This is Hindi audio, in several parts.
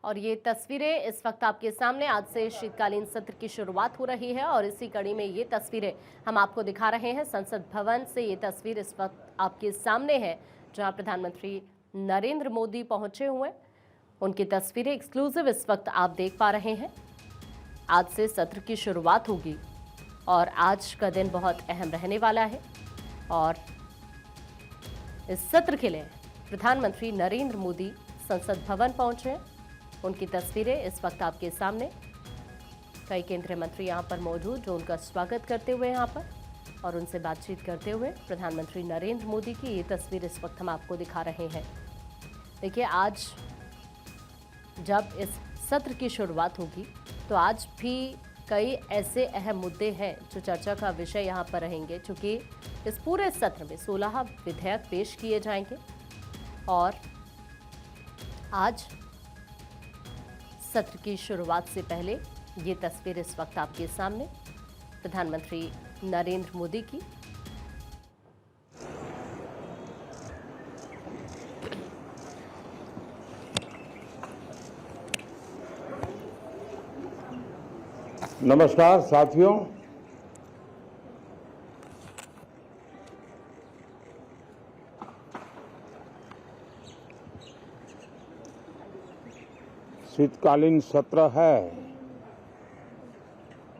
और ये तस्वीरें इस वक्त आपके सामने, आज से शीतकालीन सत्र की शुरुआत हो रही है और इसी कड़ी में ये तस्वीरें हम आपको दिखा रहे हैं। संसद भवन से ये तस्वीर इस वक्त आपके सामने है, जहां प्रधानमंत्री नरेंद्र मोदी पहुंचे हुए। उनकी तस्वीरें एक्सक्लूसिव इस वक्त आप देख पा रहे हैं। आज से सत्र की शुरुआत होगी और आज का दिन बहुत अहम रहने वाला है और इस सत्र के लिए प्रधानमंत्री नरेंद्र मोदी संसद भवन पहुंचे हैं। उनकी तस्वीरें इस वक्त आपके सामने, कई केंद्रीय मंत्री यहां पर मौजूद जो उनका स्वागत करते हुए यहां पर और उनसे बातचीत करते हुए। प्रधानमंत्री नरेंद्र मोदी की ये तस्वीर इस वक्त हम आपको दिखा रहे हैं। देखिए, आज जब इस सत्र की शुरुआत होगी तो आज भी कई ऐसे अहम मुद्दे हैं जो चर्चा का विषय यहां पर रहेंगे, क्योंकि इस पूरे सत्र में 16 विधेयक पेश किए जाएंगे और आज सत्र की शुरुआत से पहले ये तस्वीर इस वक्त आपके सामने प्रधानमंत्री नरेंद्र मोदी की। नमस्कार साथियों, शीतकालीन सत्र है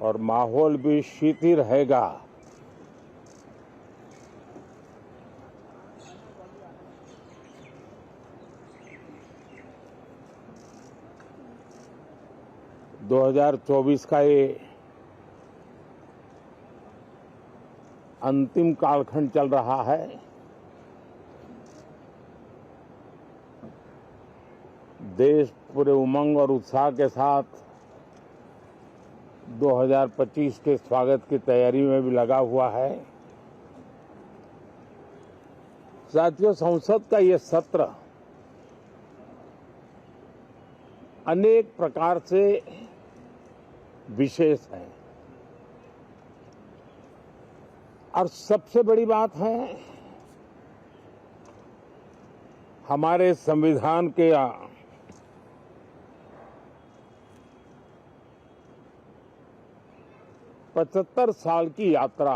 और माहौल भी शीत ही रहेगा। दो 2024 का ये अंतिम कालखंड चल रहा है। देश पूरे उमंग और उत्साह के साथ 2025 के स्वागत की तैयारी में भी लगा हुआ है। साथियों, संसद का ये सत्र अनेक प्रकार से विशेष है और सबसे बड़ी बात है, हमारे संविधान के 75 साल की यात्रा,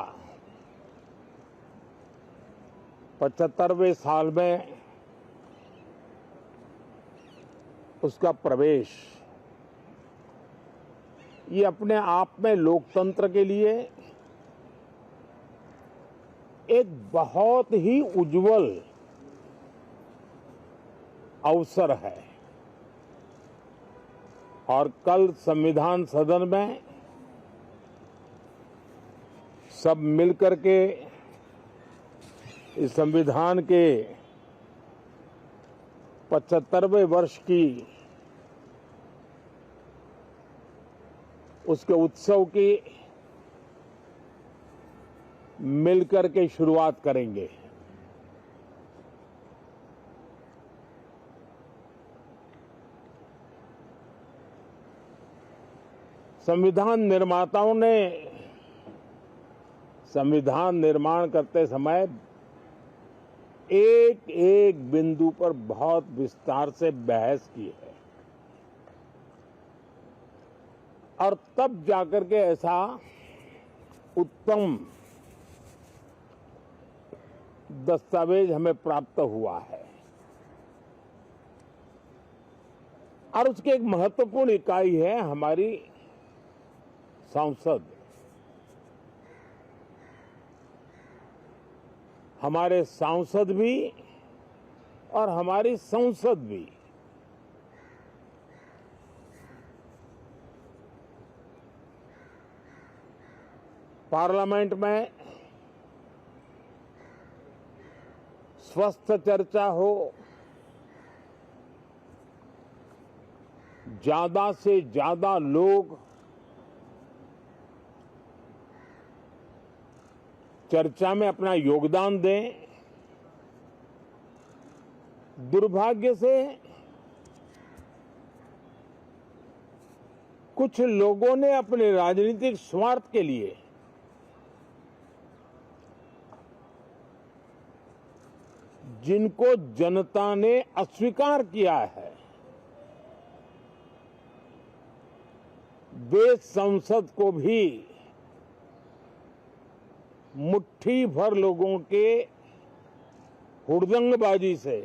75वें साल में उसका प्रवेश, ये अपने आप में लोकतंत्र के लिए एक बहुत ही उज्जवल अवसर है। और कल संविधान सदन में सब मिलकर के इस संविधान के 75वें वर्ष की उसके उत्सव की मिलकर के शुरुआत करेंगे। संविधान निर्माताओं ने संविधान निर्माण करते समय एक एक बिंदु पर बहुत विस्तार से बहस की है और तब जाकर के ऐसा उत्तम दस्तावेज हमें प्राप्त हुआ है। और उसकी एक महत्वपूर्ण इकाई है हमारी संसद। हमारे सांसद भी और हमारी संसद भी पार्लियामेंट में स्वस्थ चर्चा हो, ज्यादा से ज्यादा लोग चर्चा में अपना योगदान दें। दुर्भाग्य से कुछ लोगों ने अपने राजनीतिक स्वार्थ के लिए जिनको जनता ने अस्वीकार किया है, वे संसद को भी मुट्ठी भर लोगों के हुड़दंगबाजी से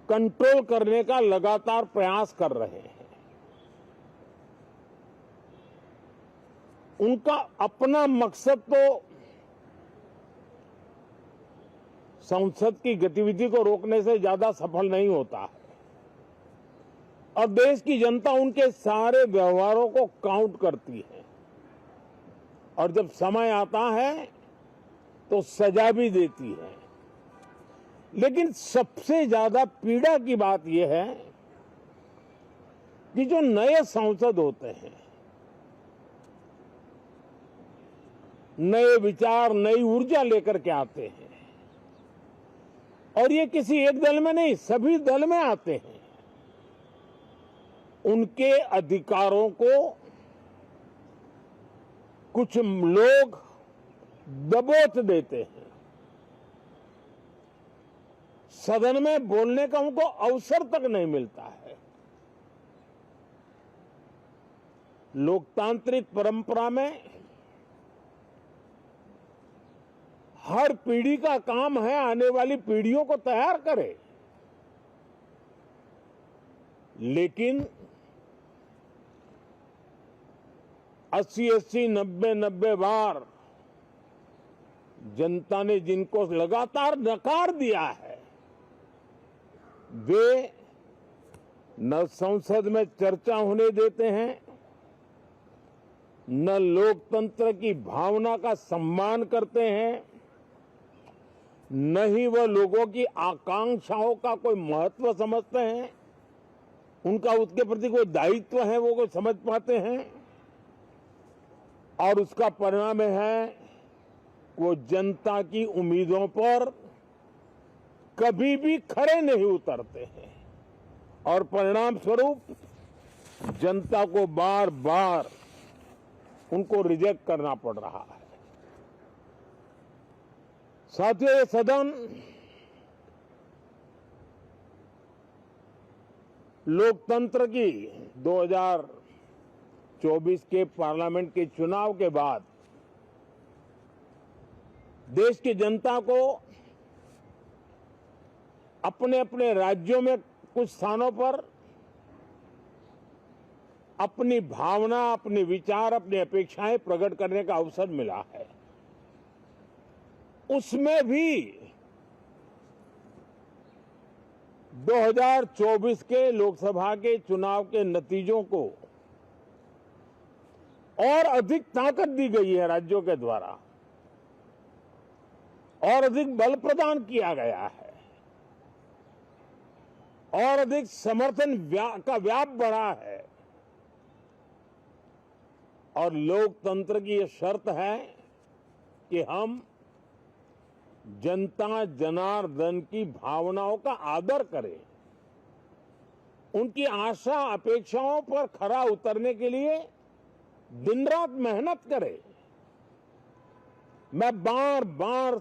कंट्रोल करने का लगातार प्रयास कर रहे हैं। उनका अपना मकसद तो संसद की गतिविधि को रोकने से ज्यादा सफल नहीं होता है और देश की जनता उनके सारे व्यवहारों को काउंट करती है और जब समय आता है तो सजा भी देती है। लेकिन सबसे ज्यादा पीड़ा की बात यह है कि जो नए सांसद होते हैं, नए विचार, नई ऊर्जा लेकर के आते हैं और ये किसी एक दल में नहीं, सभी दल में आते हैं। उनके अधिकारों को कुछ लोग दबोच देते हैं। सदन में बोलने का उनको अवसर तक नहीं मिलता है। लोकतांत्रिक परंपरा में हर पीढ़ी का काम है आने वाली पीढ़ियों को तैयार करे, लेकिन 80-80, 90-90 बार जनता ने जिनको लगातार नकार दिया है, वे न संसद में चर्चा होने देते हैं, न लोकतंत्र की भावना का सम्मान करते हैं, न ही वह लोगों की आकांक्षाओं का कोई महत्व समझते हैं, उनका उसके प्रति कोई दायित्व है वो कोई समझ पाते हैं। और उसका परिणाम है वो जनता की उम्मीदों पर कभी भी खरे नहीं उतरते हैं और परिणाम स्वरूप जनता को बार बार उनको रिजेक्ट करना पड़ रहा है। साथियों, ये सदन लोकतंत्र की 2024 के पार्लियामेंट के चुनाव के बाद देश की जनता को अपने अपने राज्यों में कुछ स्थानों पर अपनी भावना, अपने विचार, अपनी अपेक्षाएं प्रकट करने का अवसर मिला है। उसमें भी 2024 के लोकसभा के चुनाव के नतीजों को और अधिक ताकत दी गई है राज्यों के द्वारा और अधिक बल प्रदान किया गया है और अधिक समर्थन का व्याप बढ़ा है। और लोकतंत्र की यह शर्त है कि हम जनता जनार्दन की भावनाओं का आदर करें, उनकी आशा अपेक्षाओं पर खरा उतरने के लिए दिन रात मेहनत करें। मैं बार बार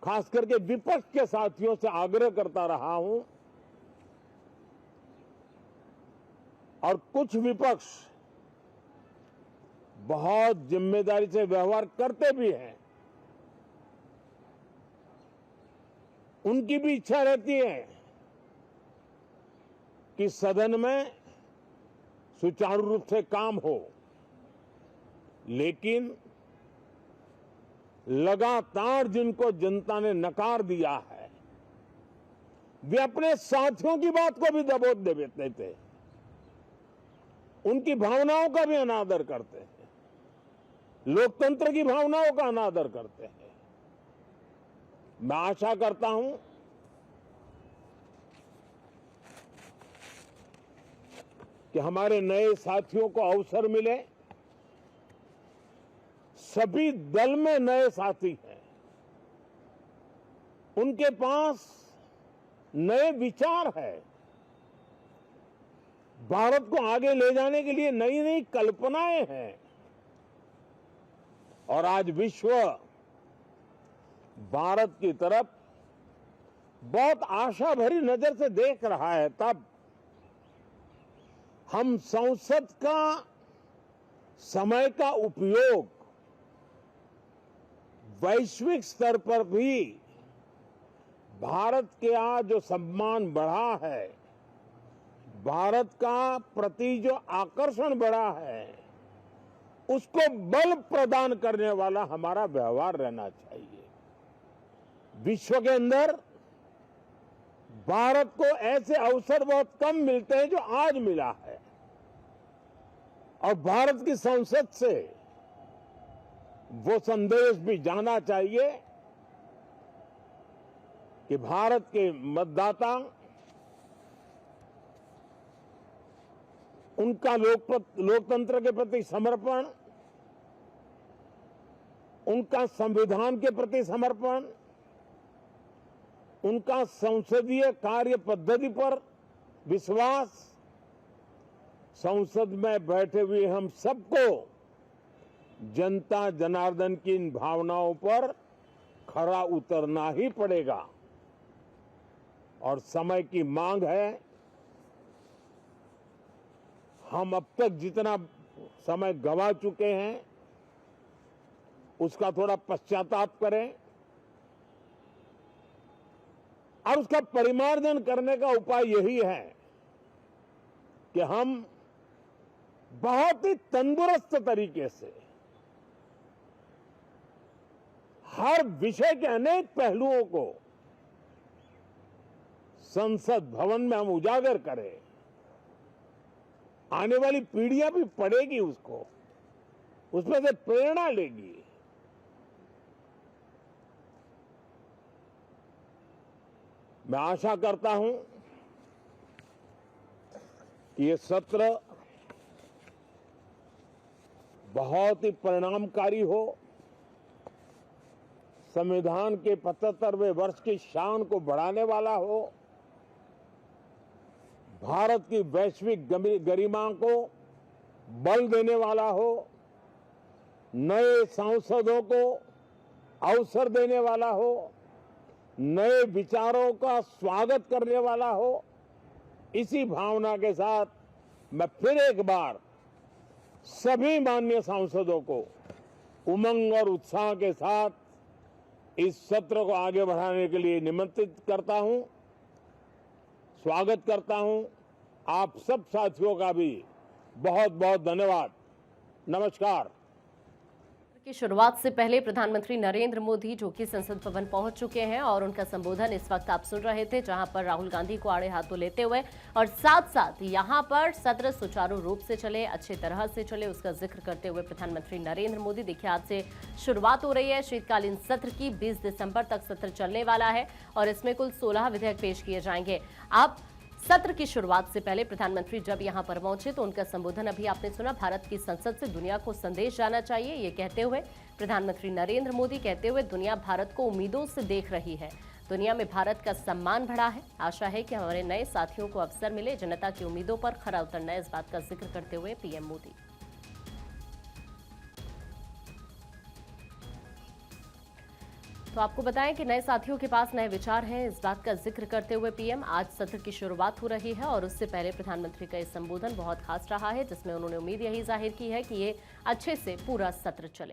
खास करके विपक्ष के साथियों से आग्रह करता रहा हूं और कुछ विपक्ष बहुत जिम्मेदारी से व्यवहार करते भी हैं। उनकी भी इच्छा रहती है कि सदन में सुचारू रूप से काम हो, लेकिन लगातार जिनको जनता ने नकार दिया है, वे अपने साथियों की बात को भी दबोच देते थे, उनकी भावनाओं का भी अनादर करते हैं, लोकतंत्र की भावनाओं का अनादर करते हैं। मैं आशा करता हूं कि हमारे नए साथियों को अवसर मिले। सभी दल में नए साथी हैं, उनके पास नए विचार है, भारत को आगे ले जाने के लिए नई नई कल्पनाएं हैं और आज विश्व भारत की तरफ बहुत आशा भरी नजर से देख रहा है, तब हम संसद का समय का उपयोग वैश्विक स्तर पर भी भारत के आज जो सम्मान बढ़ा है, भारत का प्रति जो आकर्षण बढ़ा है, उसको बल प्रदान करने वाला हमारा व्यवहार रहना चाहिए। विश्व के अंदर भारत को ऐसे अवसर बहुत कम मिलते हैं जो आज मिला है, और भारत की संसद से वो संदेश भी जाना चाहिए कि भारत के मतदाता, उनका लोकतंत्र के प्रति समर्पण, उनका संविधान के प्रति समर्पण, उनका संसदीय कार्य पद्धति पर विश्वास, संसद में बैठे हुए हम सबको जनता जनार्दन की इन भावनाओं पर खरा उतरना ही पड़ेगा। और समय की मांग है, हम अब तक जितना समय गंवा चुके हैं उसका थोड़ा पश्चाताप करें और उसका परिमार्जन करने का उपाय यही है कि हम बहुत ही तंदुरुस्त तरीके से हर विषय के अनेक पहलुओं को संसद भवन में हम उजागर करें। आने वाली पीढ़ियां भी पढ़ेगी उसको, उसमें से प्रेरणा लेगी। मैं आशा करता हूं कि ये सत्र बहुत ही परिणामकारी हो, संविधान के 75वें वर्ष की शान को बढ़ाने वाला हो, भारत की वैश्विक गरिमा को बल देने वाला हो, नए सांसदों को अवसर देने वाला हो, नए विचारों का स्वागत करने वाला हो। इसी भावना के साथ मैं फिर एक बार सभी माननीय सांसदों को उमंग और उत्साह के साथ इस सत्र को आगे बढ़ाने के लिए निमंत्रित करता हूं, स्वागत करता हूं। आप सब साथियों का भी बहुत बहुत धन्यवाद। नमस्कार। की शुरुआत से पहले प्रधानमंत्री नरेंद्र मोदी जो कि संसद भवन पहुंच चुके हैं और उनका संबोधन इस वक्त आप सुन रहे थे, जहां पर राहुल गांधी को आड़े हाथों लेते हुए और साथ साथ यहां पर सत्र सुचारू रूप से चले, अच्छी तरह से चले, उसका जिक्र करते हुए प्रधानमंत्री नरेंद्र मोदी। देखिए, आज से शुरुआत हो रही है शीतकालीन सत्र की। 20 दिसंबर तक सत्र चलने वाला है और इसमें कुल 16 विधेयक पेश किए जाएंगे। अब सत्र की शुरुआत से पहले प्रधानमंत्री जब यहां पर पहुंचे तो उनका संबोधन अभी आपने सुना। भारत की संसद से दुनिया को संदेश जाना चाहिए, ये कहते हुए प्रधानमंत्री नरेंद्र मोदी कहते हुए दुनिया भारत को उम्मीदों से देख रही है, दुनिया में भारत का सम्मान बढ़ा है। आशा है कि हमारे नए साथियों को अवसर मिले जनता की उम्मीदों पर खरा उतरना, इस बात का जिक्र करते हुए पीएम मोदी। तो आपको बताएं कि नए साथियों के पास नए विचार हैं, इस बात का जिक्र करते हुए पीएम। आज सत्र की शुरुआत हो रही है और उससे पहले प्रधानमंत्री का ये संबोधन बहुत खास रहा है, जिसमें उन्होंने उम्मीद यही जाहिर की है कि ये अच्छे से पूरा सत्र चले।